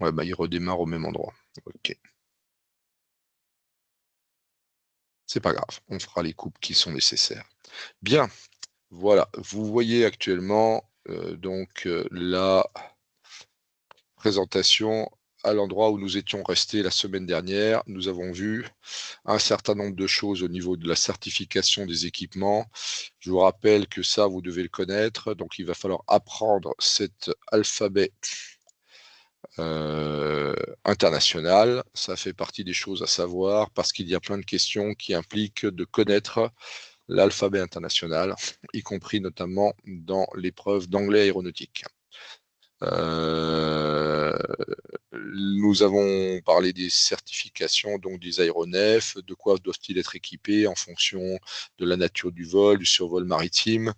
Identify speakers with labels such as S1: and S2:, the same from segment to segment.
S1: Ouais, bah, il redémarre au même endroit. Ok. C'est pas grave, on fera les coupes qui sont nécessaires. Bien, voilà, vous voyez actuellement la présentation à l'endroit où nous étions restés la semaine dernière. Nous avons vu un certain nombre de choses au niveau de la certification des équipements. Je vous rappelle que ça, vous devez le connaître. Donc, il va falloir apprendre cet alphabet international. Ça fait partie des choses à savoir parce qu'il y a plein de questions qui impliquent de connaître l'alphabet international, y compris notamment dans l'épreuve d'anglais aéronautique. Euh, nous avons parlé des certifications donc des aéronefs, de quoi doivent-ils être équipés en fonction de la nature du vol, du survol maritime,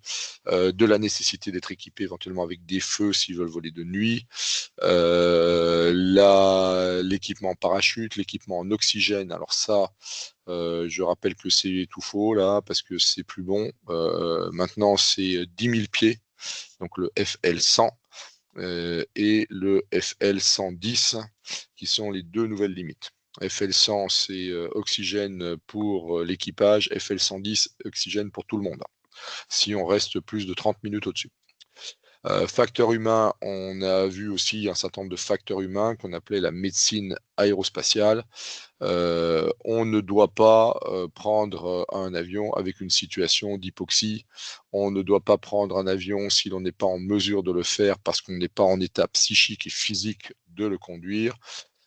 S1: de la nécessité d'être équipés éventuellement avec des feux s'ils veulent voler de nuit, l'équipement parachute, l'équipement en oxygène. Alors ça, je rappelle que c'est tout faux là parce que c'est plus bon. Maintenant, c'est 10 000 pieds, donc le FL 100 et le FL 110 qui sont les deux nouvelles limites. FL 100, c'est oxygène pour l'équipage, FL 110, oxygène pour tout le monde, si on reste plus de 30 minutes au-dessus. Facteur humain, on a vu aussi un certain nombre de facteurs humains qu'on appelait la médecine aérospatiale. On ne doit pas prendre un avion avec une situation d'hypoxie. On ne doit pas prendre un avion si l'on n'est pas en mesure de le faire parce qu'on n'est pas en état psychique et physique de le conduire.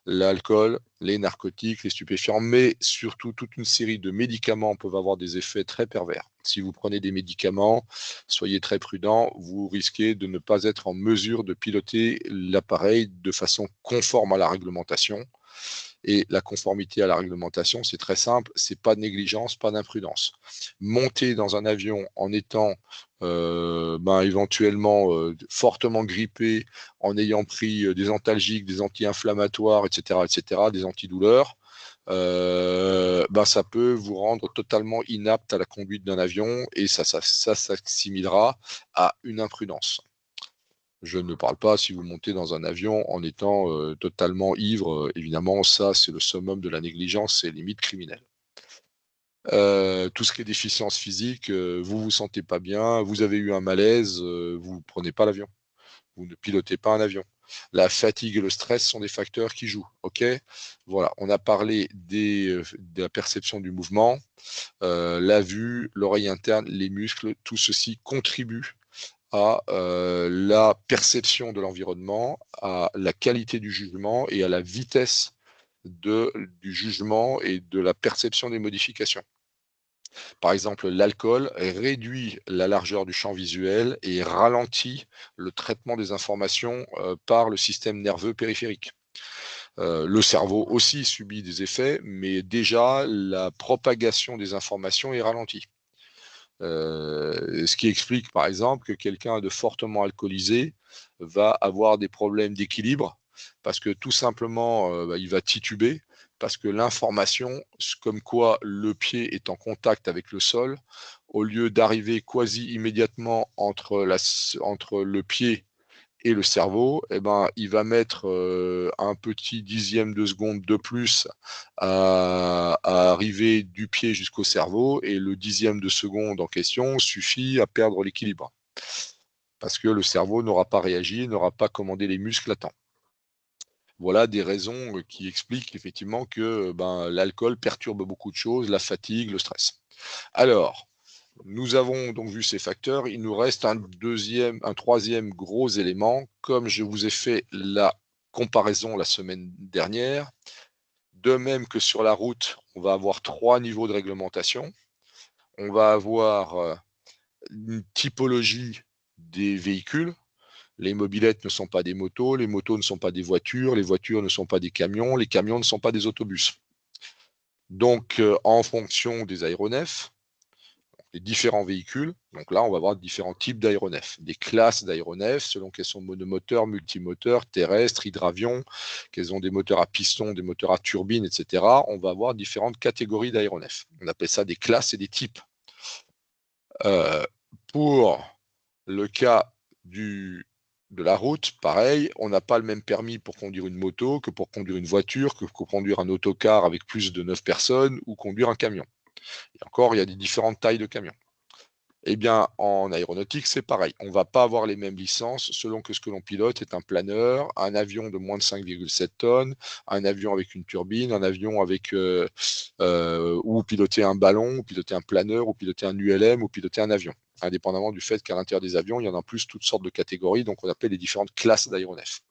S1: L'alcool, les narcotiques, les stupéfiants, mais surtout toute une série de médicaments peuvent avoir des effets très pervers. Si vous prenez des médicaments, soyez très prudent, vous risquez de ne pas être en mesure de piloter l'appareil de façon conforme à la réglementation. Et la conformité à la réglementation, c'est très simple, c'est pas de négligence, pas d'imprudence. Monter dans un avion en étant éventuellement fortement grippé, en ayant pris des antalgiques, des anti-inflammatoires, etc., des antidouleurs, ça peut vous rendre totalement inapte à la conduite d'un avion et ça s'assimilera à une imprudence. Je ne parle pas si vous montez dans un avion en étant totalement ivre. Évidemment, ça, c'est le summum de la négligence, c'est limite criminel. Tout ce qui est déficience physique, vous vous sentez pas bien, vous avez eu un malaise, vous ne prenez pas l'avion. Vous ne pilotez pas un avion. La fatigue et le stress sont des facteurs qui jouent. Ok, voilà. On a parlé de la perception du mouvement, la vue, l'oreille interne, les muscles. Tout ceci contribue à la perception de l'environnement, à la qualité du jugement et à la vitesse du jugement et de la perception des modifications. Par exemple, l'alcool réduit la largeur du champ visuel et ralentit le traitement des informations par le système nerveux périphérique. Le cerveau aussi subit des effets, mais déjà la propagation des informations est ralentie. Ce qui explique par exemple que quelqu'un de fortement alcoolisé va avoir des problèmes d'équilibre parce que tout simplement il va tituber parce que l'information comme quoi le pied est en contact avec le sol, au lieu d'arriver quasi immédiatement entre le pied et le cerveau, eh ben, il va mettre un petit dixième de seconde de plus à arriver du pied jusqu'au cerveau, et le dixième de seconde en question suffit à perdre l'équilibre, parce que le cerveau n'aura pas réagi, n'aura pas commandé les muscles à temps. Voilà des raisons qui expliquent effectivement que l'alcool perturbe beaucoup de choses, la fatigue, le stress. Alors, nous avons donc vu ces facteurs. Il nous reste un troisième gros élément. Comme je vous ai fait la comparaison la semaine dernière, de même que sur la route, on va avoir 3 niveaux de réglementation. On va avoir une typologie des véhicules. Les mobylettes ne sont pas des motos, les motos ne sont pas des voitures, les voitures ne sont pas des camions, les camions ne sont pas des autobus. Donc, en fonction des aéronefs, les différents véhicules. Donc là, on va avoir différents types d'aéronefs, des classes d'aéronefs selon qu'elles sont monomoteurs, multimoteurs, terrestres, hydravions, qu'elles ont des moteurs à piston, des moteurs à turbine, etc. On va avoir différentes catégories d'aéronefs. On appelle ça des classes et des types. Pour le cas de la route, pareil, on n'a pas le même permis pour conduire une moto que pour conduire une voiture, que pour conduire un autocar avec plus de 9 personnes ou conduire un camion. Et encore, il y a des différentes tailles de camions. Eh bien, en aéronautique, c'est pareil. On ne va pas avoir les mêmes licences selon que ce que l'on pilote est un planeur, un avion de moins de 5,7 tonnes, un avion avec une turbine, un avion avec ou piloter un ballon, ou piloter un planeur, ou piloter un ULM, ou piloter un avion. Indépendamment du fait qu'à l'intérieur des avions, il y en a en plus toutes sortes de catégories, donc on appelle les différentes classes d'aéronefs.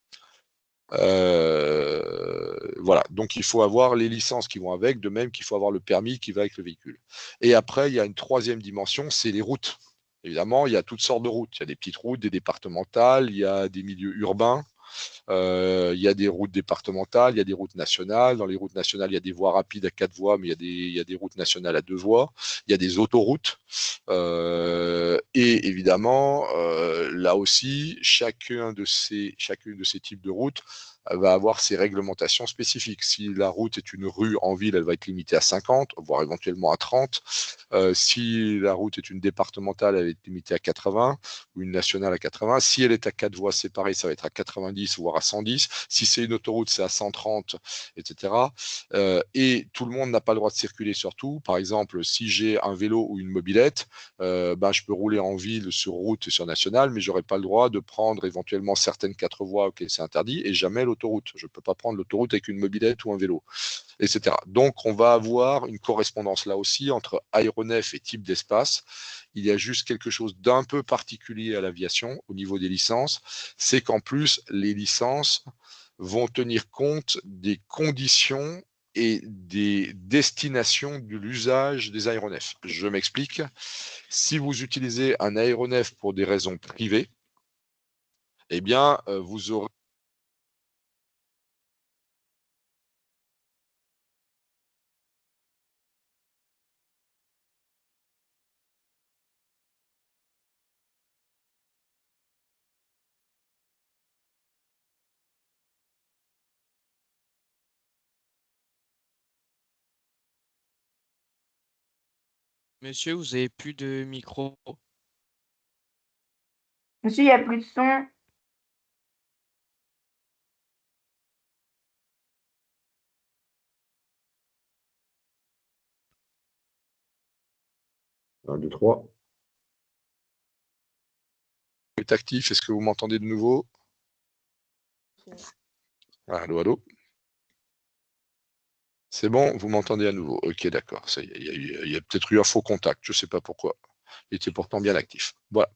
S1: Voilà, donc il faut avoir les licences qui vont avec, de même qu'il faut avoir le permis qui va avec le véhicule. Et après, il y a une troisième dimension, c'est les routes. Évidemment, il y a toutes sortes de routes. Il y a des petites routes, des départementales, il y a des milieux urbains, il y a des routes départementales, il y a des routes nationales. Dans les routes nationales, il y a des voies rapides à 4 voies, mais il y a des routes nationales à 2 voies. Il y a des autoroutes. Et évidemment, là aussi, chacune de ces types de routes va avoir ses réglementations spécifiques. Si la route est une rue en ville, elle va être limitée à 50, voire éventuellement à 30. Si la route est une départementale, elle est limitée à 80, ou une nationale à 80. Si elle est à 4 voies séparées, ça va être à 90, voire à 110. Si c'est une autoroute, c'est à 130, etc. Et tout le monde n'a pas le droit de circuler sur tout. Par exemple, si j'ai un vélo ou une mobilette, je peux rouler en ville, sur route et sur nationale, mais j'aurais pas le droit de prendre éventuellement certaines 4 voies, ok, c'est interdit, et jamais l'autoroute. Je peux pas prendre l'autoroute avec une mobilette ou un vélo, etc. Donc, on va avoir une correspondance là aussi entre aéronef et type d'espace. Il y a juste quelque chose d'un peu particulier à l'aviation au niveau des licences, c'est qu'en plus, les licences vont tenir compte des conditions et des destinations de l'usage des aéronefs. Je m'explique. Si vous utilisez un aéronef pour des raisons privées, eh bien, vous aurez...
S2: Monsieur, vous avez plus de micro.
S3: Monsieur, il n'y a plus de son.
S1: 1, 2, 3. Est actif, est-ce que vous m'entendez de nouveau? Allô, allô? C'est bon, vous m'entendez à nouveau. Ok, d'accord. Il y a peut-être eu un faux contact, je ne sais pas pourquoi. Il était pourtant bien actif. Voilà.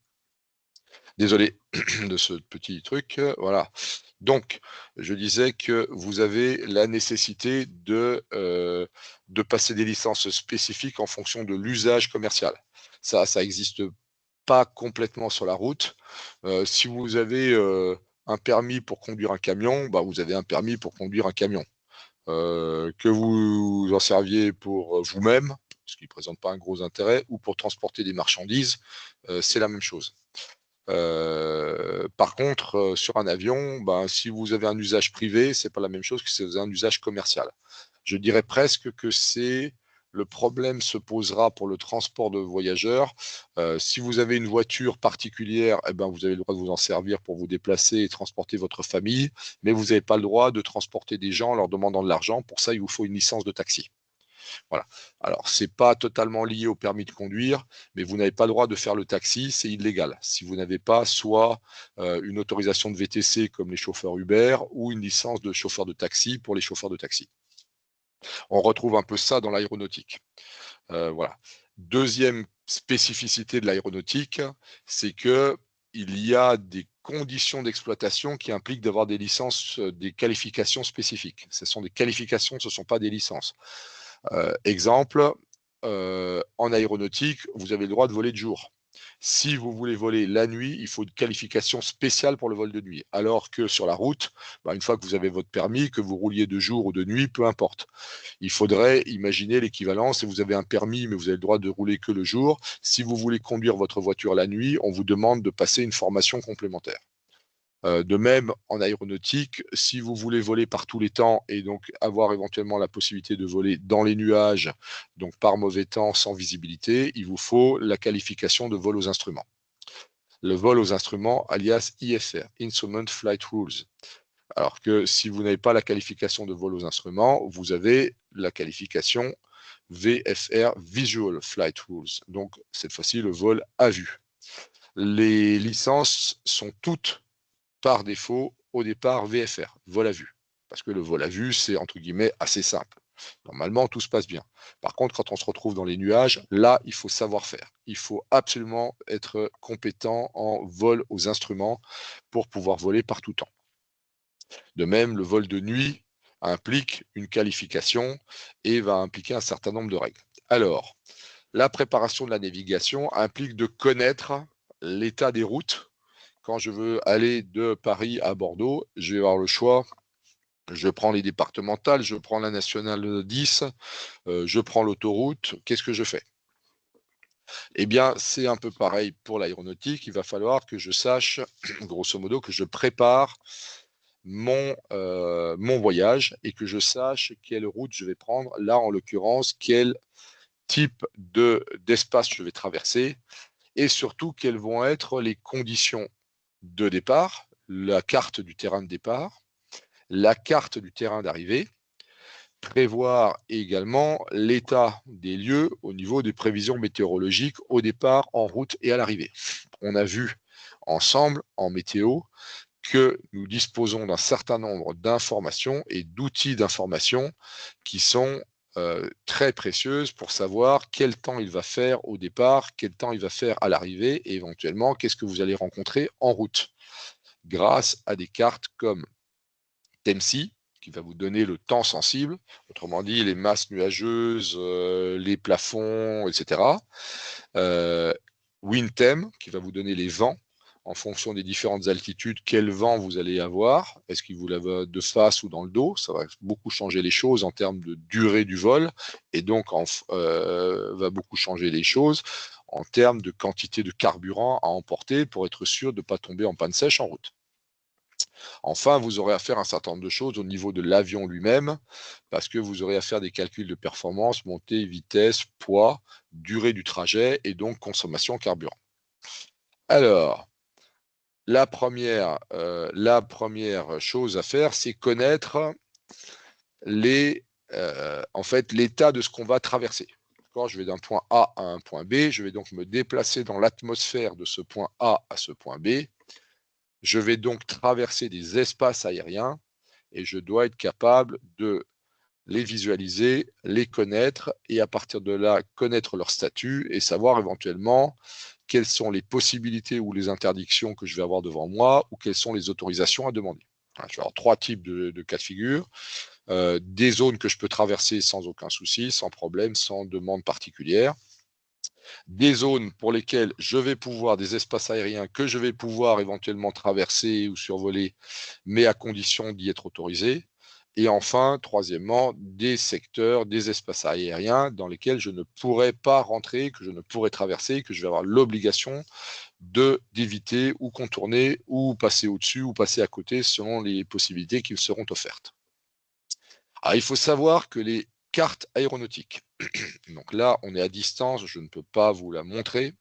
S1: Désolé de ce petit truc. Voilà. Donc, je disais que vous avez la nécessité de passer des licences spécifiques en fonction de l'usage commercial. Ça n'existe pas complètement sur la route. Si vous avez un permis pour conduire un camion, vous avez un permis pour conduire un camion. Que vous en serviez pour vous-même, ce qui ne présente pas un gros intérêt, ou pour transporter des marchandises, c'est la même chose. Par contre, sur un avion, si vous avez un usage privé, c'est pas la même chose que si vous avez un usage commercial. Je dirais presque que le problème se posera pour le transport de voyageurs. Si vous avez une voiture particulière, vous avez le droit de vous en servir pour vous déplacer et transporter votre famille, mais vous n'avez pas le droit de transporter des gens en leur demandant de l'argent. Pour ça, il vous faut une licence de taxi. Voilà. Alors, c'est pas totalement lié au permis de conduire, mais vous n'avez pas le droit de faire le taxi, c'est illégal. Si vous n'avez pas soit une autorisation de VTC comme les chauffeurs Uber ou une licence de chauffeur de taxi pour les chauffeurs de taxi. On retrouve un peu ça dans l'aéronautique. Voilà. Deuxième spécificité de l'aéronautique, c'est que il y a des conditions d'exploitation qui impliquent d'avoir des licences, des qualifications spécifiques. Ce sont des qualifications, ce ne sont pas des licences. Exemple, en aéronautique, vous avez le droit de voler de jour. Si vous voulez voler la nuit, il faut une qualification spéciale pour le vol de nuit. Alors que sur la route, une fois que vous avez votre permis, que vous rouliez de jour ou de nuit, peu importe. Il faudrait imaginer l'équivalence. Si vous avez un permis, mais vous avez le droit de rouler que le jour, si vous voulez conduire votre voiture la nuit, on vous demande de passer une formation complémentaire. De même, en aéronautique, si vous voulez voler par tous les temps et donc avoir éventuellement la possibilité de voler dans les nuages, donc par mauvais temps, sans visibilité, il vous faut la qualification de vol aux instruments. le vol aux instruments, alias IFR, Instrument Flight Rules. Alors que si vous n'avez pas la qualification de vol aux instruments, vous avez la qualification VFR, Visual Flight Rules. Donc, cette fois-ci, le vol à vue. Les licences sont toutes, par défaut, au départ, VFR, vol à vue. Parce que le vol à vue, c'est, entre guillemets, assez simple. Normalement, tout se passe bien. Par contre, quand on se retrouve dans les nuages, là, il faut savoir faire. Il faut absolument être compétent en vol aux instruments pour pouvoir voler par tout temps. De même, le vol de nuit implique une qualification et va impliquer un certain nombre de règles. Alors, la préparation de la navigation implique de connaître l'état des routes. Quand je veux aller de Paris à Bordeaux, je vais avoir le choix. Je prends les départementales, je prends la nationale 10, je prends l'autoroute. Qu'est-ce que je fais? Eh bien, c'est un peu pareil pour l'aéronautique. Il va falloir que je sache, grosso modo, que je prépare mon voyage et que je sache quelle route je vais prendre. Là, en l'occurrence, quel type d'espace je vais traverser et surtout quelles vont être les conditions de départ, la carte du terrain de départ, la carte du terrain d'arrivée, prévoir également l'état des lieux au niveau des prévisions météorologiques au départ, en route et à l'arrivée. On a vu ensemble en météo que nous disposons d'un certain nombre d'informations et d'outils d'information qui sont très précieuses pour savoir quel temps il va faire au départ, quel temps il va faire à l'arrivée et éventuellement qu'est-ce que vous allez rencontrer en route grâce à des cartes comme TEMSI qui va vous donner le temps sensible, autrement dit les masses nuageuses, les plafonds, etc. WindTem qui va vous donner les vents en fonction des différentes altitudes, quel vent vous allez avoir, est-ce qu'il vous lève de face ou dans le dos, ça va beaucoup changer les choses en termes de durée du vol, et donc va beaucoup changer les choses en termes de quantité de carburant à emporter pour être sûr de ne pas tomber en panne sèche en route. Enfin, vous aurez à faire un certain nombre de choses au niveau de l'avion lui-même, parce que vous aurez à faire des calculs de performance, montée, vitesse, poids, durée du trajet et donc consommation carburant. Alors, la première chose à faire, c'est connaître en fait, l'état de ce qu'on va traverser. Je vais d'un point A à un point B, je vais donc me déplacer dans l'atmosphère de ce point A à ce point B. Je vais donc traverser des espaces aériens et je dois être capable de les visualiser, les connaître et à partir de là, connaître leur statut et savoir éventuellement quelles sont les possibilités ou les interdictions que je vais avoir devant moi ou quelles sont les autorisations à demander. Je vais avoir trois types de cas de figure. Des zones que je peux traverser sans aucun souci, sans problème, sans demande particulière. Des zones pour lesquelles je vais pouvoir, des espaces aériens que je vais pouvoir éventuellement traverser ou survoler, mais à condition d'y être autorisé. Et enfin, troisièmement, des secteurs, des espaces aériens dans lesquels je ne pourrais pas rentrer, que je ne pourrais traverser, que je vais avoir l'obligation d'éviter ou contourner ou passer au-dessus ou passer à côté selon les possibilités qui me seront offertes. Alors, il faut savoir que les cartes aéronautiques, donc là, on est à distance, je ne peux pas vous la montrer,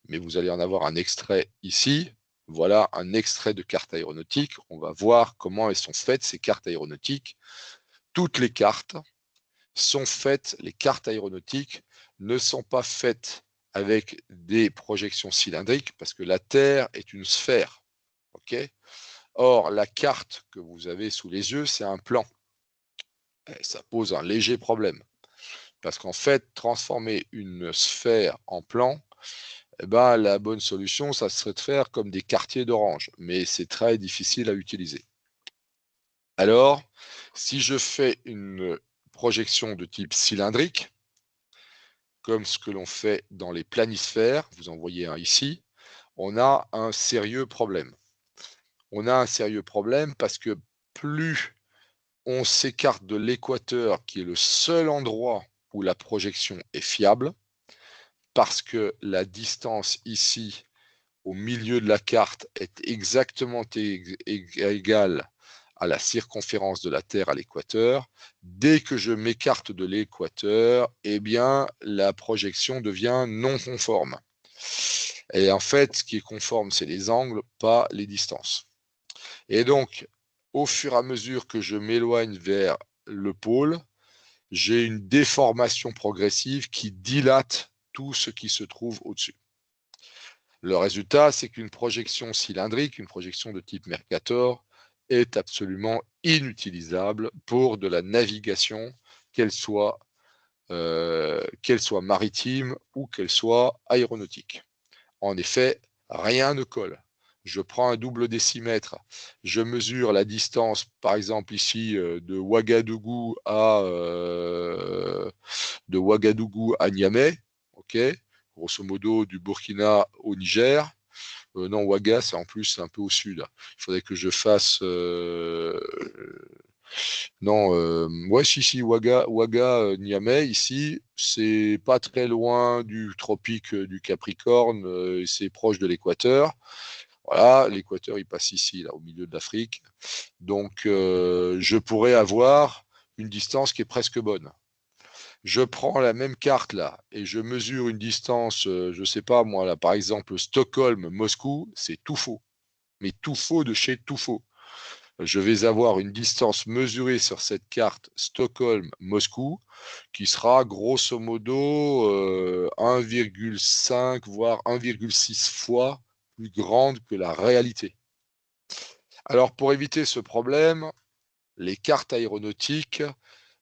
S1: mais vous allez en avoir un extrait ici. Voilà un extrait de carte aéronautique. On va voir comment elles sont faites, ces cartes aéronautiques. Toutes les cartes sont faites, les cartes aéronautiques ne sont pas faites avec des projections cylindriques parce que la Terre est une sphère. Okay ? Or, la carte que vous avez sous les yeux, c'est un plan. Et ça pose un léger problème. Parce qu'en fait, transformer une sphère en plan, eh ben, la bonne solution, ça serait de faire comme des quartiers d'orange, mais c'est très difficile à utiliser. Alors, si je fais une projection de type cylindrique, comme ce que l'on fait dans les planisphères, vous en voyez un ici, on a un sérieux problème. On a un sérieux problème parce que plus on s'écarte de l'équateur, qui est le seul endroit où la projection est fiable, parce que la distance ici, au milieu de la carte, est exactement égale à la circonférence de la Terre à l'équateur. Dès que je m'écarte de l'équateur, eh bien, la projection devient non conforme. Et en fait, ce qui est conforme, c'est les angles, pas les distances. Et donc, au fur et à mesure que je m'éloigne vers le pôle, j'ai une déformation progressive qui dilate tout ce qui se trouve au-dessus. Le résultat, c'est qu'une projection cylindrique, une projection de type Mercator, est absolument inutilisable pour de la navigation, qu'elle soit maritime ou qu'elle soit aéronautique. En effet, rien ne colle. Je prends un double décimètre, je mesure la distance, par exemple ici, de Ouagadougou à Niamey, ok, grosso modo du Burkina au Niger. Non, Ouaga, c'est en plus un peu au sud. Il faudrait que je fasse. Non, ouais, si, Ouaga, Niamey, ici, c'est pas très loin du tropique du Capricorne, et c'est proche de l'équateur. Voilà, l'équateur, il passe ici, là, au milieu de l'Afrique. Donc, je pourrais avoir une distance qui est presque bonne. Je prends la même carte là et je mesure une distance, je sais pas moi là, par exemple Stockholm-Moscou, c'est tout faux. Mais tout faux de chez tout faux. Je vais avoir une distance mesurée sur cette carte Stockholm-Moscou qui sera grosso modo 1,5 voire 1,6 fois plus grande que la réalité. Alors pour éviter ce problème, les cartes aéronautiques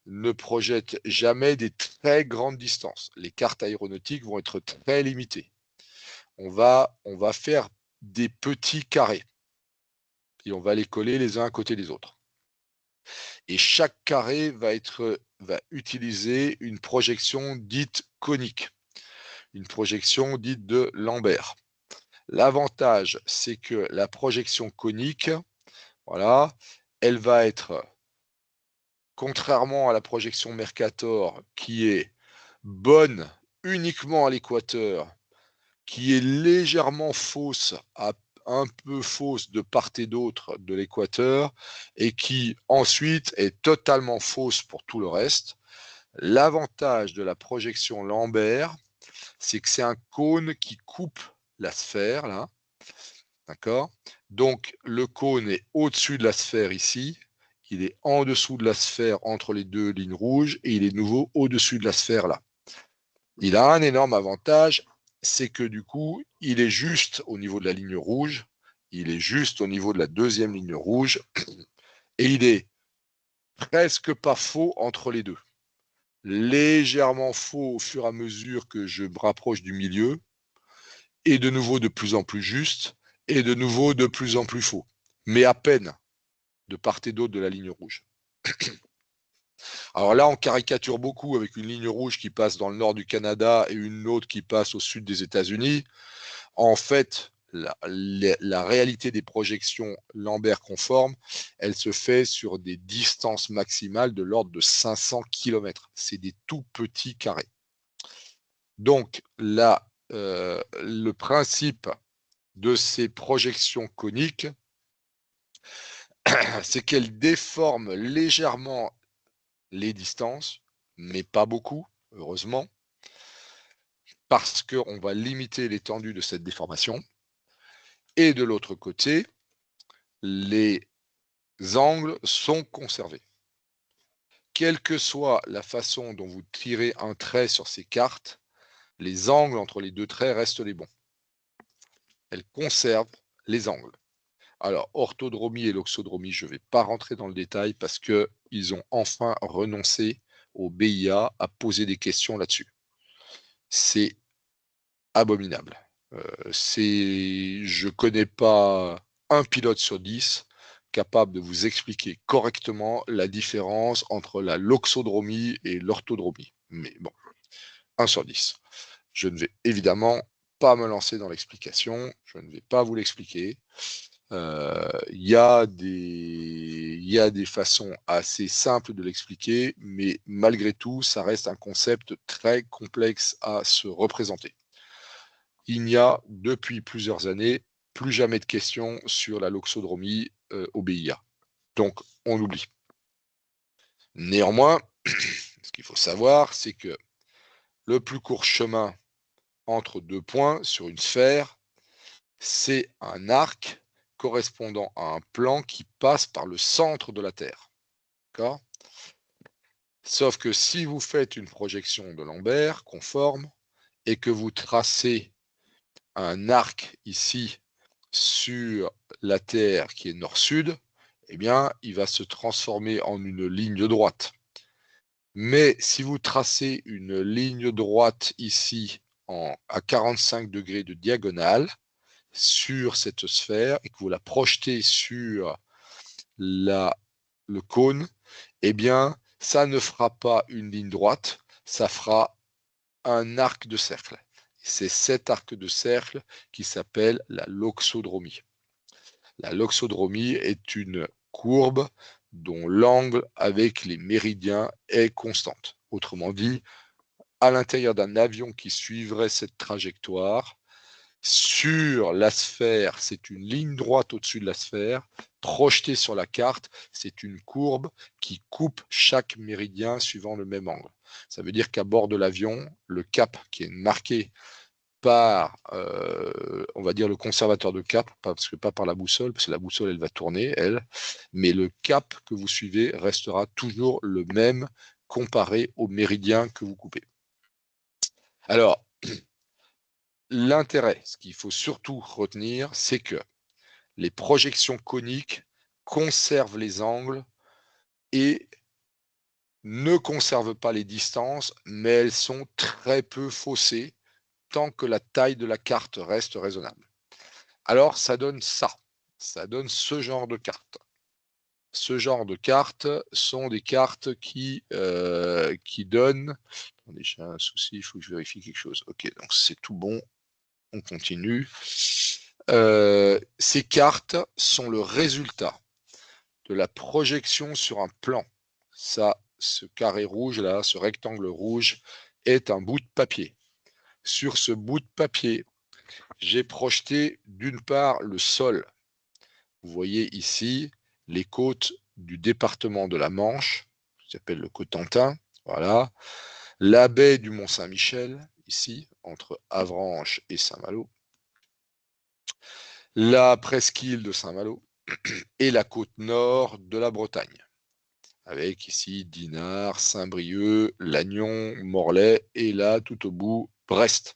S1: ne projettent jamais des très grandes distances. Les cartes aéronautiques vont être très limitées. On va faire des petits carrés et on va les coller les uns à côté des autres. Et chaque carré va utiliser une projection dite conique, une projection dite de Lambert. L'avantage, c'est que la projection conique, voilà, elle va être, contrairement à la projection Mercator, qui est bonne uniquement à l'équateur, qui est légèrement fausse, un peu fausse de part et d'autre de l'équateur, et qui ensuite est totalement fausse pour tout le reste. L'avantage de la projection Lambert, c'est que c'est un cône qui coupe la sphère, là, d'accord? Donc, le cône est au-dessus de la sphère ici, il est en dessous de la sphère entre les deux lignes rouges, et il est de nouveau au-dessus de la sphère là. Il a un énorme avantage, c'est que du coup, il est juste au niveau de la ligne rouge, il est juste au niveau de la deuxième ligne rouge, et il est presque pas faux entre les deux. Légèrement faux au fur et à mesure que je me rapproche du milieu, et de nouveau de plus en plus juste, et de nouveau de plus en plus faux, mais à peine de part et d'autre de la ligne rouge. Alors là, on caricature beaucoup avec une ligne rouge qui passe dans le nord du Canada et une autre qui passe au sud des États-Unis. En fait, la réalité des projections Lambert conformes, elle se fait sur des distances maximales de l'ordre de 500 km. C'est des tout petits carrés. Donc là, le principe de ces projections coniques, c'est qu'elles déforment légèrement les distances, mais pas beaucoup, heureusement, parce qu'on va limiter l'étendue de cette déformation. Et de l'autre côté, les angles sont conservés. Quelle que soit la façon dont vous tirez un trait sur ces cartes, les angles entre les deux traits restent les bons. Elles conservent les angles. Alors, orthodromie et loxodromie, je ne vais pas rentrer dans le détail parce qu'ils ont enfin renoncé au BIA à poser des questions là-dessus. C'est abominable. Je ne connais pas un pilote sur 10 capable de vous expliquer correctement la différence entre la loxodromie et l'orthodromie. Mais bon, 1 sur 10. Je ne vais évidemment pas me lancer dans l'explication, je ne vais pas vous l'expliquer. Il y a des façons assez simples de l'expliquer, mais malgré tout, ça reste un concept très complexe à se représenter. Il n'y a, depuis plusieurs années, plus jamais de questions sur la loxodromie au BIA. Donc, on oublie. Néanmoins, ce qu'il faut savoir, c'est que le plus court chemin entre deux points sur une sphère, c'est un arc correspondant à un plan qui passe par le centre de la Terre. D'accord ? Sauf que si vous faites une projection de Lambert conforme et que vous tracez un arc ici sur la Terre qui est nord-sud, eh bien, il va se transformer en une ligne droite. Mais si vous tracez une ligne droite ici à 45 degrés de diagonale sur cette sphère et que vous la projetez sur le cône, eh bien, ça ne fera pas une ligne droite, ça fera un arc de cercle. C'est cet arc de cercle qui s'appelle la loxodromie. La loxodromie est une courbe dont l'angle avec les méridiens est constante. Autrement dit, à l'intérieur d'un avion qui suivrait cette trajectoire, sur la sphère, c'est une ligne droite au-dessus de la sphère. Projetée sur la carte, c'est une courbe qui coupe chaque méridien suivant le même angle. Ça veut dire qu'à bord de l'avion, le cap qui est marqué par, on va dire, le conservateur de cap, parce que pas par la boussole, parce que la boussole, elle va tourner, elle, mais le cap que vous suivez restera toujours le même comparé au méridien que vous coupez. Alors, l'intérêt, ce qu'il faut surtout retenir, c'est que les projections coniques conservent les angles et ne conservent pas les distances, mais elles sont très peu faussées tant que la taille de la carte reste raisonnable. Alors, ça donne ça. Ça donne ce genre de carte. Ce genre de cartes sont des cartes qui donnent... Attendez, j'ai un souci, il faut que je vérifie quelque chose. Ok, donc c'est tout bon. On continue. Ces cartes sont le résultat de la projection sur un plan. Ça, ce carré rouge là, ce rectangle rouge est un bout de papier. Sur ce bout de papier, j'ai projeté d'une part le sol. Vous voyez ici les côtes du département de la Manche, qui s'appelle le Cotentin, voilà. La baie du Mont-Saint-Michel, ici, entre Avranches et Saint-Malo. La presqu'île de Saint-Malo et la côte nord de la Bretagne, avec ici Dinard, Saint-Brieuc, Lannion, Morlaix et là, tout au bout, Brest.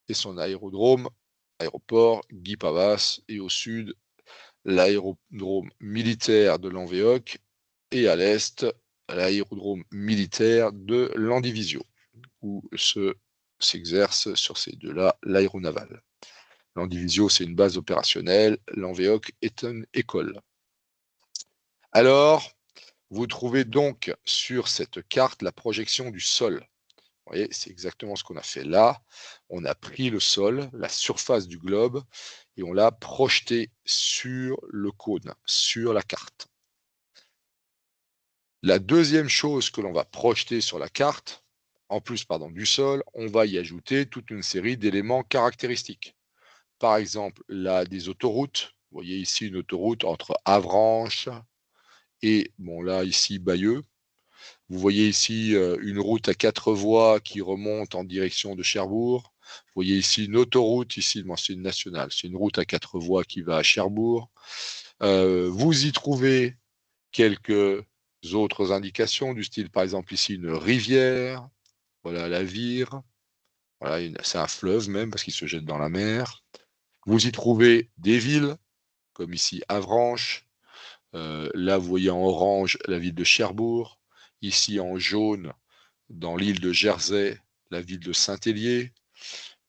S1: Et son aéroport, Guy Pavas, et au sud, l'aérodrome militaire de Lanvéoc, et à l'est, l'aérodrome militaire de Landivisio, où s'exerce sur ces deux-là l'aéronaval. Landivisio, c'est une base opérationnelle, Lanvéoc est une école. Alors, vous trouvez donc sur cette carte la projection du sol. Vous voyez, c'est exactement ce qu'on a fait là. On a pris le sol, la surface du globe, et on l'a projeté sur le cône, sur la carte. La deuxième chose que l'on va projeter sur la carte, en plus du sol, on va y ajouter toute une série d'éléments caractéristiques. Par exemple, là, des autoroutes. Vous voyez ici une autoroute entre Avranches et, bon là, ici, Bayeux. Vous voyez ici une route à 4 voies qui remonte en direction de Cherbourg. Vous voyez ici une autoroute, ici, bon, c'est une nationale, c'est une route à 4 voies qui va à Cherbourg. Vous y trouvez quelques autres indications du style, par exemple, ici, une rivière. Voilà, la Vire. Voilà, c'est un fleuve même parce qu'il se jette dans la mer. Vous y trouvez des villes, comme ici Avranches. Là, vous voyez en orange la ville de Cherbourg. Ici en jaune, dans l'île de Jersey, la ville de Saint-Hélier.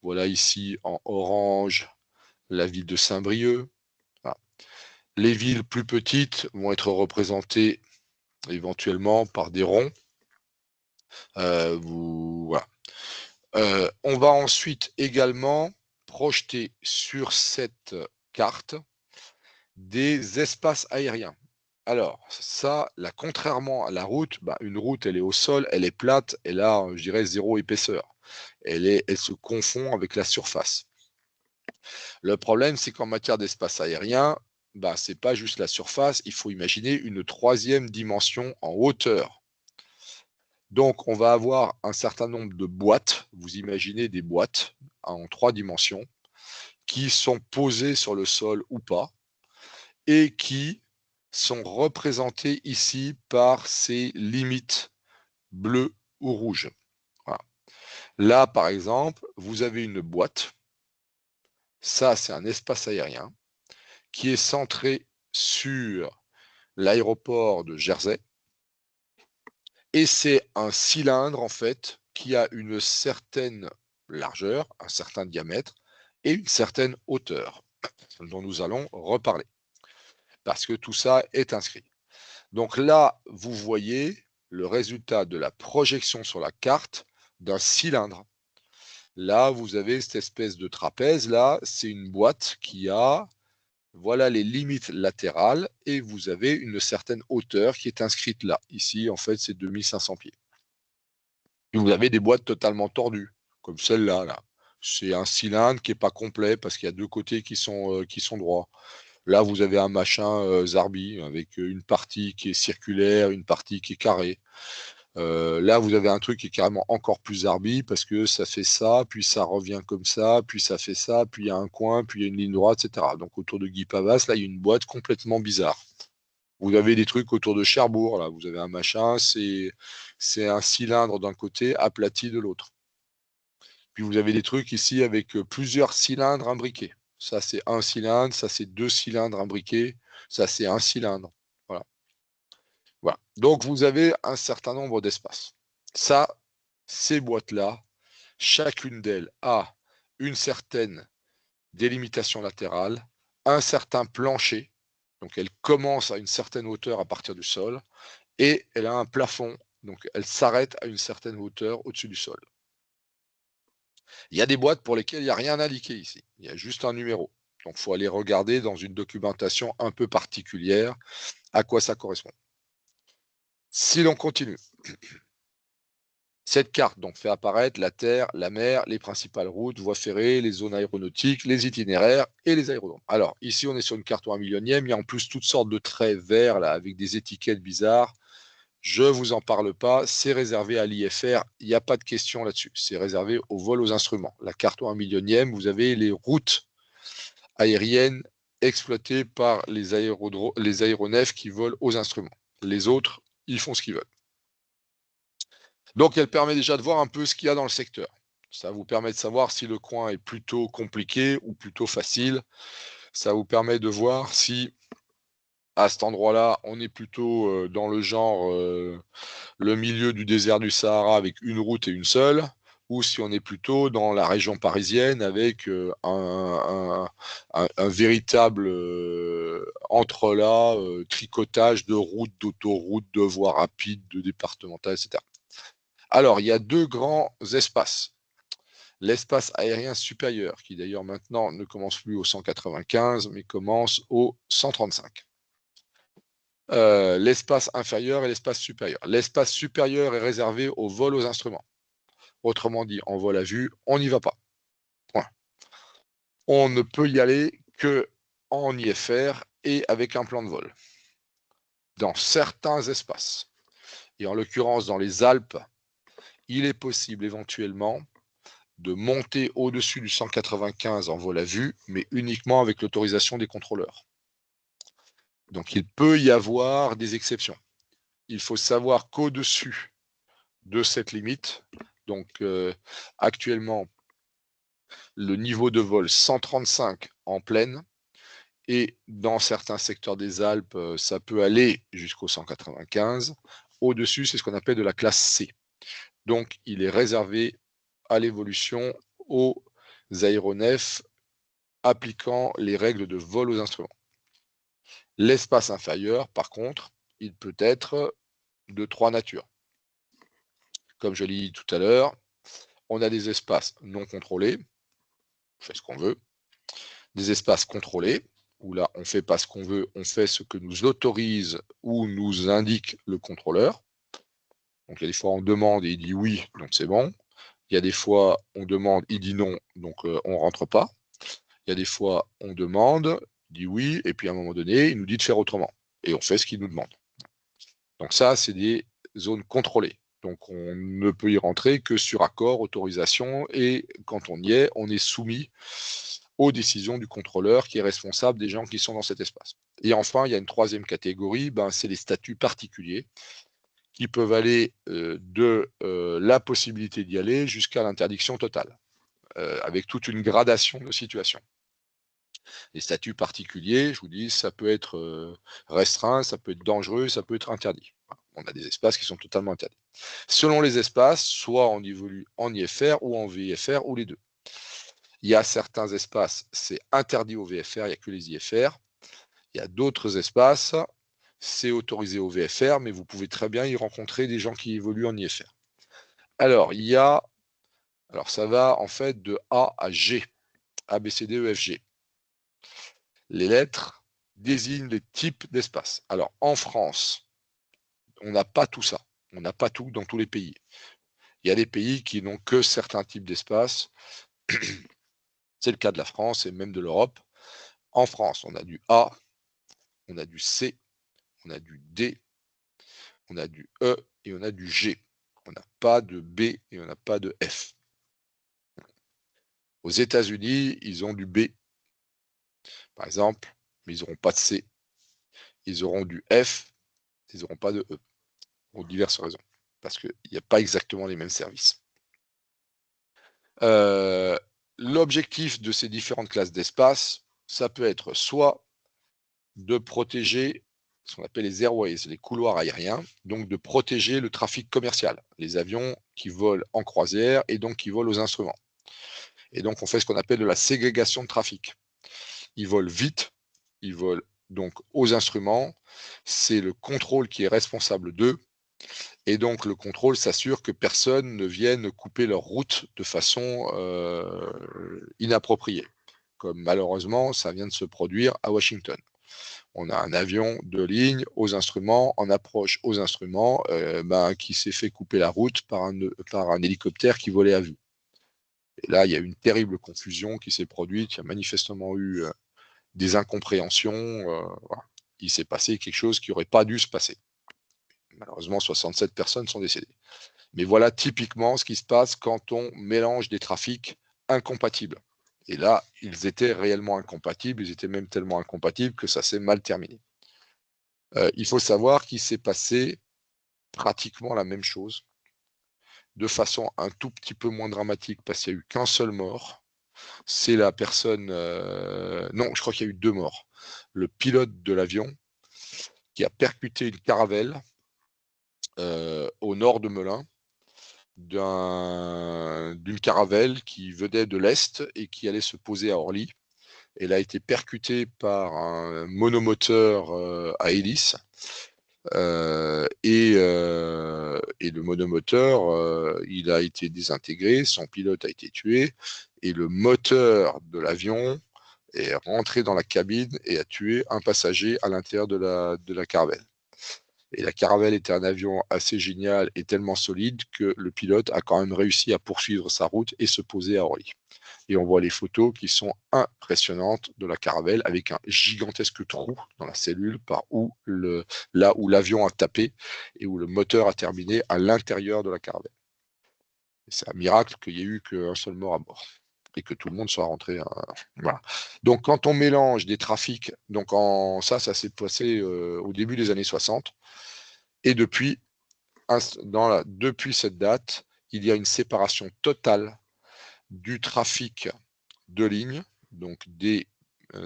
S1: Voilà ici en orange, la ville de Saint-Brieuc. Voilà. Les villes plus petites vont être représentées éventuellement par des ronds. Voilà. On va ensuite également projeter sur cette carte des espaces aériens. Alors, ça, là, contrairement à la route, une route, elle est au sol, elle est plate, elle a, je dirais, 0 épaisseur. Elle se confond avec la surface. Le problème, c'est qu'en matière d'espace aérien, c'est pas juste la surface, il faut imaginer une troisième dimension en hauteur. Donc, on va avoir un certain nombre de boîtes, vous imaginez des boîtes en 3 dimensions, qui sont posés sur le sol ou pas, et qui sont représentés ici par ces limites bleues ou rouges. Voilà. Là, par exemple, vous avez une boîte. Ça, c'est un espace aérien qui est centré sur l'aéroport de Jersey. Et c'est un cylindre, en fait, qui a une certaine largeur, un certain diamètre et une certaine hauteur, dont nous allons reparler, parce que tout ça est inscrit. Donc là, vous voyez le résultat de la projection sur la carte d'un cylindre. Là, vous avez cette espèce de trapèze. Là, c'est une boîte qui a, voilà les limites latérales, et vous avez une certaine hauteur qui est inscrite là. Ici, en fait, c'est 2500 pieds. Et vous avez des boîtes totalement tordues, comme celle-là. Là. C'est un cylindre qui n'est pas complet parce qu'il y a deux côtés qui sont droits. Là, vous avez un machin Zarbi avec une partie qui est circulaire, une partie qui est carrée. Là, vous avez un truc qui est carrément encore plus Zarbi parce que ça fait ça, puis ça revient comme ça, puis ça fait ça, puis il y a un coin, puis il y a une ligne droite, etc. Donc autour de Guy Pavas, là, il y a une boîte complètement bizarre. Vous avez des trucs autour de Cherbourg, là, vous avez un machin, c'est un cylindre d'un côté, aplati de l'autre. Puis vous avez des trucs ici avec plusieurs cylindres imbriqués. Ça, c'est un cylindre, ça, c'est deux cylindres imbriqués, ça, c'est un cylindre. Voilà. Voilà. Donc, vous avez un certain nombre d'espaces. Ça, ces boîtes-là, chacune d'elles a une certaine délimitation latérale, un certain plancher, donc elle commence à une certaine hauteur à partir du sol, et elle a un plafond, donc elle s'arrête à une certaine hauteur au-dessus du sol. Il y a des boîtes pour lesquelles il n'y a rien indiqué ici, il y a juste un numéro. Donc, il faut aller regarder dans une documentation un peu particulière à quoi ça correspond. Si l'on continue, cette carte donc fait apparaître la terre, la mer, les principales routes, voies ferrées, les zones aéronautiques, les itinéraires et les aérodromes. Alors, ici, on est sur une carte au 1 millionième. Il y a en plus toutes sortes de traits verts là, avec des étiquettes bizarres. Je ne vous en parle pas. C'est réservé à l'IFR. Il n'y a pas de question là-dessus. C'est réservé au vol aux instruments. La carte au 1 millionième, vous avez les routes aériennes exploitées par les aéronefs qui volent aux instruments. Les autres, ils font ce qu'ils veulent. Donc, elle permet déjà de voir un peu ce qu'il y a dans le secteur. Ça vous permet de savoir si le coin est plutôt compliqué ou plutôt facile. Ça vous permet de voir si, à cet endroit-là, on est plutôt dans le genre le milieu du désert du Sahara avec une route et une seule, ou si on est plutôt dans la région parisienne avec un véritable entrelac, tricotage de routes, d'autoroutes, de voies rapides, de départementales, etc. Alors, il y a deux grands espaces. L'espace aérien supérieur, qui d'ailleurs maintenant ne commence plus au 195, mais commence au 135. L'espace inférieur et l'espace supérieur. L'espace supérieur est réservé au vol aux instruments. Autrement dit, en vol à vue, on n'y va pas. Point. On ne peut y aller que en IFR et avec un plan de vol. Dans certains espaces, et en l'occurrence dans les Alpes, il est possible éventuellement de monter au-dessus du 195 en vol à vue, mais uniquement avec l'autorisation des contrôleurs. Donc il peut y avoir des exceptions. Il faut savoir qu'au-dessus de cette limite, donc actuellement le niveau de vol 135 en pleine, et dans certains secteurs des Alpes, ça peut aller jusqu'au 195. Au-dessus, c'est ce qu'on appelle de la classe C. Donc il est réservé à l'évolution aux aéronefs appliquant les règles de vol aux instruments. L'espace inférieur, par contre, il peut être de trois natures. Comme je l'ai dit tout à l'heure, on a des espaces non contrôlés, on fait ce qu'on veut, des espaces contrôlés, où là, on ne fait pas ce qu'on veut, on fait ce que nous autorise ou nous indique le contrôleur. Donc, il y a des fois, on demande et il dit oui, donc c'est bon. Il y a des fois, on demande, il dit non, donc on ne rentre pas. Il y a des fois, on demande, il dit oui, et puis à un moment donné, il nous dit de faire autrement. Et on fait ce qu'il nous demande. Donc ça, c'est des zones contrôlées. Donc on ne peut y rentrer que sur accord, autorisation, et quand on y est, on est soumis aux décisions du contrôleur qui est responsable des gens qui sont dans cet espace. Et enfin, il y a une troisième catégorie, c'est les statuts particuliers qui peuvent aller de la possibilité d'y aller jusqu'à l'interdiction totale, avec toute une gradation de situation. Les statuts particuliers, je vous dis, ça peut être restreint, ça peut être dangereux, ça peut être interdit. On a des espaces qui sont totalement interdits. Selon les espaces, soit on évolue en IFR ou en VFR ou les deux. Il y a certains espaces, c'est interdit au VFR, il n'y a que les IFR. Il y a d'autres espaces, c'est autorisé au VFR, mais vous pouvez très bien y rencontrer des gens qui évoluent en IFR. Alors, ça va en fait de A à G, A, B, C, D, E, F, G. Les lettres désignent les types d'espaces. Alors, en France, on n'a pas tout ça. On n'a pas tout dans tous les pays. Il y a des pays qui n'ont que certains types d'espaces. C'est le cas de la France et même de l'Europe. En France, on a du A, on a du C, on a du D, on a du E et on a du G. On n'a pas de B et on n'a pas de F. Aux États-Unis, ils ont du B, par exemple, mais ils n'auront pas de C. Ils auront du F, ils n'auront pas de E, pour diverses raisons, parce qu'il n'y a pas exactement les mêmes services. L'objectif de ces différentes classes d'espace, ça peut être soit de protéger ce qu'on appelle les airways, les couloirs aériens, donc de protéger le trafic commercial, les avions qui volent en croisière et donc qui volent aux instruments. Et donc on fait ce qu'on appelle de la ségrégation de trafic. Ils volent vite, ils volent donc aux instruments, c'est le contrôle qui est responsable d'eux, et donc le contrôle s'assure que personne ne vienne couper leur route de façon inappropriée, comme malheureusement ça vient de se produire à Washington. On a un avion de ligne aux instruments, en approche aux instruments, qui s'est fait couper la route par un hélicoptère qui volait à vue. Et là, il y a eu une terrible confusion qui s'est produite, il y a manifestement eu des incompréhensions, voilà. Il s'est passé quelque chose qui n'aurait pas dû se passer. Malheureusement, 67 personnes sont décédées. Mais voilà typiquement ce qui se passe quand on mélange des trafics incompatibles. Et là, ils étaient réellement incompatibles, ils étaient même tellement incompatibles que ça s'est mal terminé. Il faut savoir qu'il s'est passé pratiquement la même chose, de façon un tout petit peu moins dramatique, parce qu'il n'y a eu qu'un seul mort. C'est la personne... non, je crois qu'il y a eu 2 morts. Le pilote de l'avion qui a percuté une caravelle au nord de Melun, d'une caravelle qui venait de l'Est et qui allait se poser à Orly. Elle a été percutée par un monomoteur à hélice. Et le monomoteur, il a été désintégré, son pilote a été tué, et le moteur de l'avion est rentré dans la cabine et a tué un passager à l'intérieur de la caravelle. Et la caravelle était un avion assez génial et tellement solide que le pilote a quand même réussi à poursuivre sa route et se poser à Orly. Et on voit les photos qui sont impressionnantes de la caravelle avec un gigantesque trou dans la cellule là où l'avion a tapé et où le moteur a terminé à l'intérieur de la caravelle. C'est un miracle qu'il n'y ait eu qu'un seul mort à bord et que tout le monde soit rentré. Voilà. Donc quand on mélange des trafics, donc ça s'est passé au début des années 60, et depuis cette date, il y a une séparation totale du trafic de ligne, donc des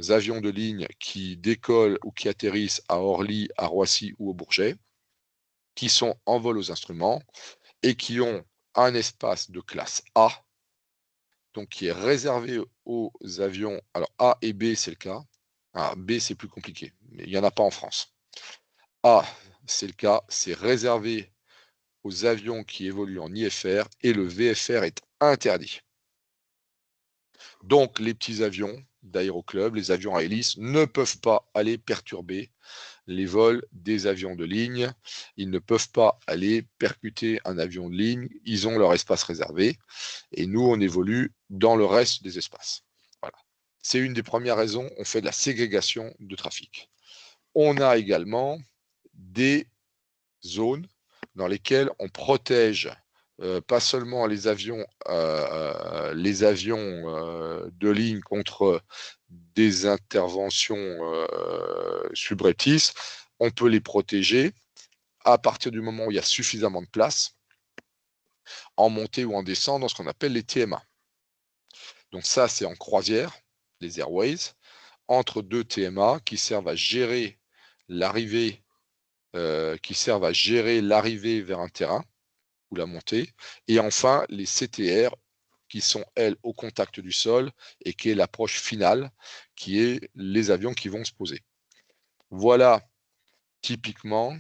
S1: avions de ligne qui décollent ou qui atterrissent à Orly, à Roissy ou au Bourget, qui sont en vol aux instruments et qui ont un espace de classe A, donc qui est réservé aux avions. Alors A et B, c'est le cas. B, c'est plus compliqué, mais il n'y en a pas en France. A, c'est le cas, c'est réservé aux avions qui évoluent en IFR et le VFR est interdit. Donc, les petits avions d'aéroclub, les avions à hélice, ne peuvent pas aller perturber les vols des avions de ligne. Ils ne peuvent pas aller percuter un avion de ligne. Ils ont leur espace réservé. Et nous, on évolue dans le reste des espaces. Voilà. C'est une des premières raisons. On fait de la ségrégation de trafic. On a également des zones dans lesquelles on protège pas seulement les avions de ligne contre des interventions subreptices, on peut les protéger à partir du moment où il y a suffisamment de place en montée ou en descente dans ce qu'on appelle les TMA. Donc ça, c'est en croisière, les airways, entre deux TMA qui servent à gérer l'arrivée vers un terrain ou la montée. Et enfin, les CTR qui sont, elles, au contact du sol et qui est l'approche finale, qui est les avions qui vont se poser. Voilà typiquement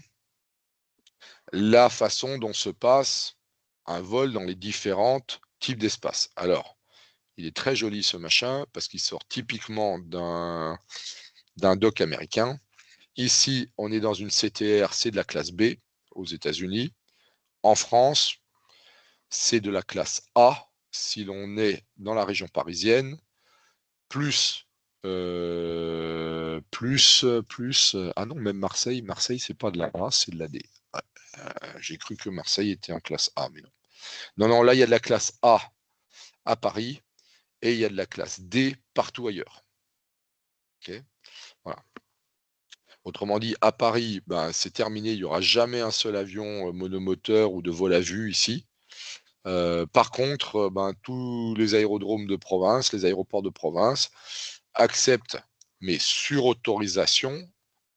S1: la façon dont se passe un vol dans les différents types d'espaces. Alors, il est très joli ce machin parce qu'il sort typiquement d'un dock américain. Ici, on est dans une CTR, c'est de la classe B aux États-Unis. En France, c'est de la classe A si l'on est dans la région parisienne, plus ah non, même Marseille, c'est pas de la A, c'est de la D. Ouais, j'ai cru que Marseille était en classe A, mais non. Non, là, il y a de la classe A à Paris et il y a de la classe D partout ailleurs. Okay, voilà. Autrement dit, à Paris, ben, c'est terminé, il n'y aura jamais un seul avion monomoteur ou de vol à vue ici. Par contre, ben, tous les aérodromes de province, les aéroports de province acceptent, mais sur autorisation,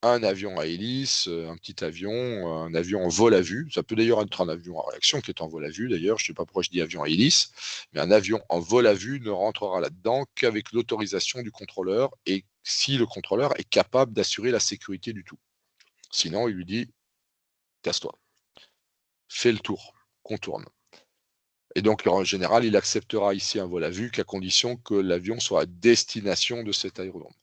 S1: un avion à hélice, un petit avion, un avion en vol à vue. Ça peut d'ailleurs être un avion à réaction qui est en vol à vue d'ailleurs. Je ne sais pas pourquoi je dis avion à hélice, mais un avion en vol à vue ne rentrera là-dedans qu'avec l'autorisation du contrôleur et si le contrôleur est capable d'assurer la sécurité du tout. Sinon, il lui dit casse-toi, fais le tour, contourne. Et donc, en général, il acceptera ici un vol à vue qu'à condition que l'avion soit à destination de cet aérodrome.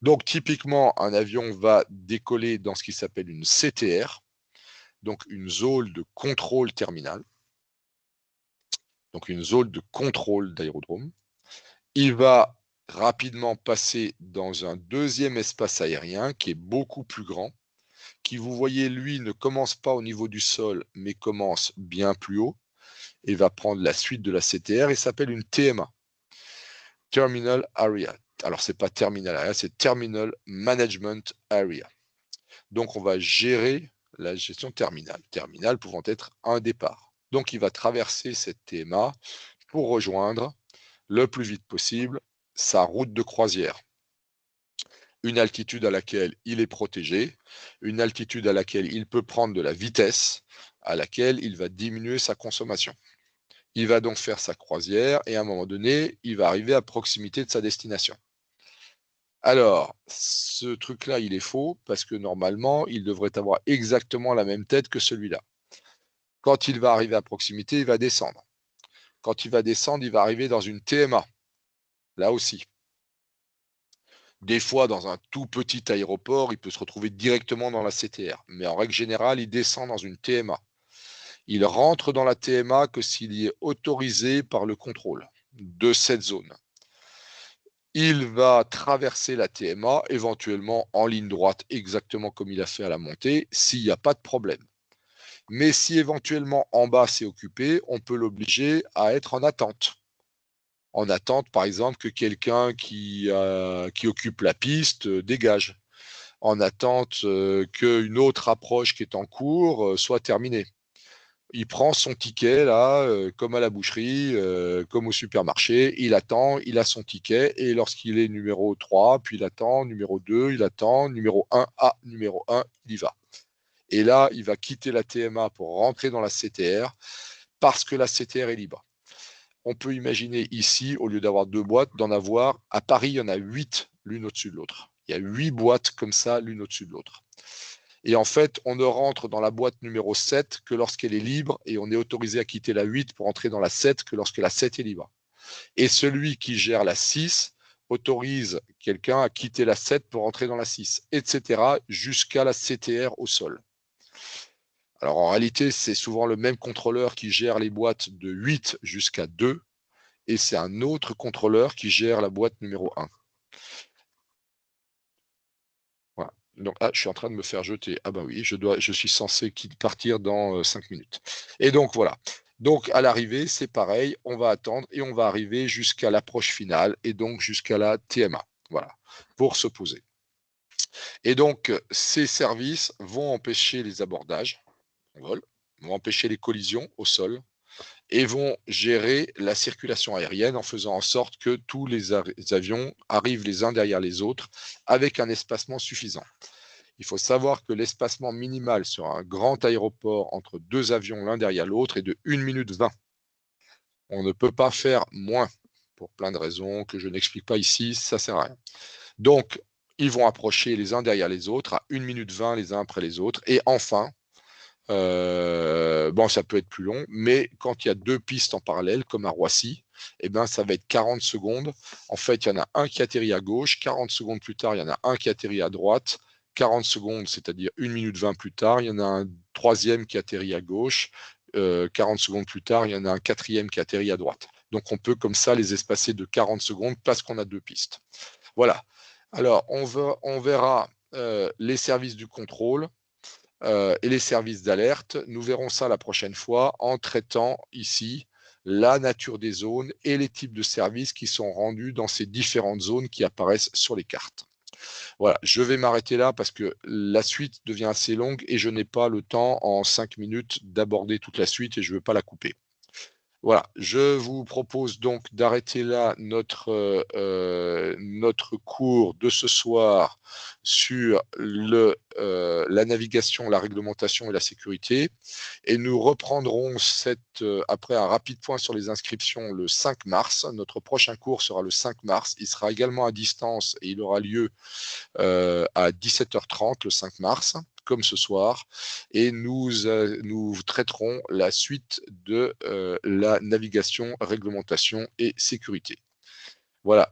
S1: Donc, typiquement, un avion va décoller dans ce qui s'appelle une CTR, donc une zone de contrôle terminal, donc une zone de contrôle d'aérodrome. Il va rapidement passer dans un deuxième espace aérien qui est beaucoup plus grand, qui, vous voyez, lui, ne commence pas au niveau du sol, mais commence bien plus haut, et va prendre la suite de la CTR et s'appelle une TMA. Terminal Area. Alors, ce n'est pas Terminal Area, c'est Terminal Management Area. Donc, on va gérer la gestion terminale. Terminal pouvant être un départ. Donc, il va traverser cette TMA pour rejoindre le plus vite possible sa route de croisière. Une altitude à laquelle il est protégé, une altitude à laquelle il peut prendre de la vitesse, à laquelle il va diminuer sa consommation. Il va donc faire sa croisière et à un moment donné, il va arriver à proximité de sa destination. Alors, ce truc-là, il est faux parce que normalement, il devrait avoir exactement la même tête que celui-là. Quand il va arriver à proximité, il va descendre. Quand il va descendre, il va arriver dans une TMA. Là aussi. Des fois, dans un tout petit aéroport, il peut se retrouver directement dans la CTR. Mais en règle générale, il descend dans une TMA. Il rentre dans la TMA que s'il y est autorisé par le contrôle de cette zone. Il va traverser la TMA, éventuellement en ligne droite, exactement comme il a fait à la montée, s'il n'y a pas de problème. Mais si éventuellement en bas c'est occupé, on peut l'obliger à être en attente. En attente, par exemple, que quelqu'un qui occupe la piste dégage. En attente qu'une autre approche qui est en cours soit terminée. Il prend son ticket là, comme à la boucherie, comme au supermarché, il attend, il a son ticket, et lorsqu'il est numéro 3, puis il attend, numéro 2, il attend, numéro 1, numéro 1, il y va. Et là, il va quitter la TMA pour rentrer dans la CTR, parce que la CTR est libre. On peut imaginer ici, au lieu d'avoir 2 boîtes, d'en avoir, à Paris, il y en a 8 l'une au-dessus de l'autre. Il y a 8 boîtes comme ça, l'une au-dessus de l'autre. Et en fait, on ne rentre dans la boîte numéro 7 que lorsqu'elle est libre et on est autorisé à quitter la 8 pour entrer dans la 7 que lorsque la 7 est libre. Et celui qui gère la 6 autorise quelqu'un à quitter la 7 pour entrer dans la 6, etc. jusqu'à la CTR au sol. Alors en réalité, c'est souvent le même contrôleur qui gère les boîtes de 8 jusqu'à 2 et c'est un autre contrôleur qui gère la boîte numéro 1. Voilà. Donc, je suis en train de me faire jeter. Ah bah oui, je suis censé partir dans 5 minutes. Et donc, voilà. Donc, à l'arrivée, c'est pareil, on va attendre et on va arriver jusqu'à l'approche finale et donc jusqu'à la TMA, voilà, pour se poser. Et donc, ces services vont empêcher les abordages en vol, vont empêcher les collisions au sol et vont gérer la circulation aérienne en faisant en sorte que tous les avions arrivent les uns derrière les autres avec un espacement suffisant. Il faut savoir que l'espacement minimal sur un grand aéroport entre deux avions l'un derrière l'autre est de 1 minute 20. On ne peut pas faire moins pour plein de raisons que je n'explique pas ici, ça sert à rien. Donc, ils vont approcher les uns derrière les autres à 1 minute 20 les uns après les autres. Et enfin, bon, ça peut être plus long, mais quand il y a deux pistes en parallèle, comme à Roissy, eh ben, ça va être 40 secondes. En fait, il y en a un qui atterrit à gauche, 40 secondes plus tard, il y en a un qui atterrit à droite, 40 secondes, c'est-à-dire 1 minute 20 plus tard, il y en a un troisième qui atterrit à gauche, 40 secondes plus tard, il y en a un quatrième qui atterrit à droite. Donc, on peut comme ça les espacer de 40 secondes parce qu'on a deux pistes. Voilà. Alors, on verra les services du contrôle et les services d'alerte. Nous verrons ça la prochaine fois en traitant ici la nature des zones et les types de services qui sont rendus dans ces différentes zones qui apparaissent sur les cartes. Voilà, je vais m'arrêter là parce que la suite devient assez longue et je n'ai pas le temps en 5 minutes d'aborder toute la suite et je ne veux pas la couper. Voilà, je vous propose donc d'arrêter là notre cours de ce soir sur la navigation, la réglementation et la sécurité. Et nous reprendrons après un rapide point sur les inscriptions le 5 mars. Notre prochain cours sera le 5 mars. Il sera également à distance et il aura lieu à 17h30 le 5 mars, comme ce soir, et nous traiterons la suite de la navigation, réglementation et sécurité. Voilà,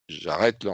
S1: j'arrête là.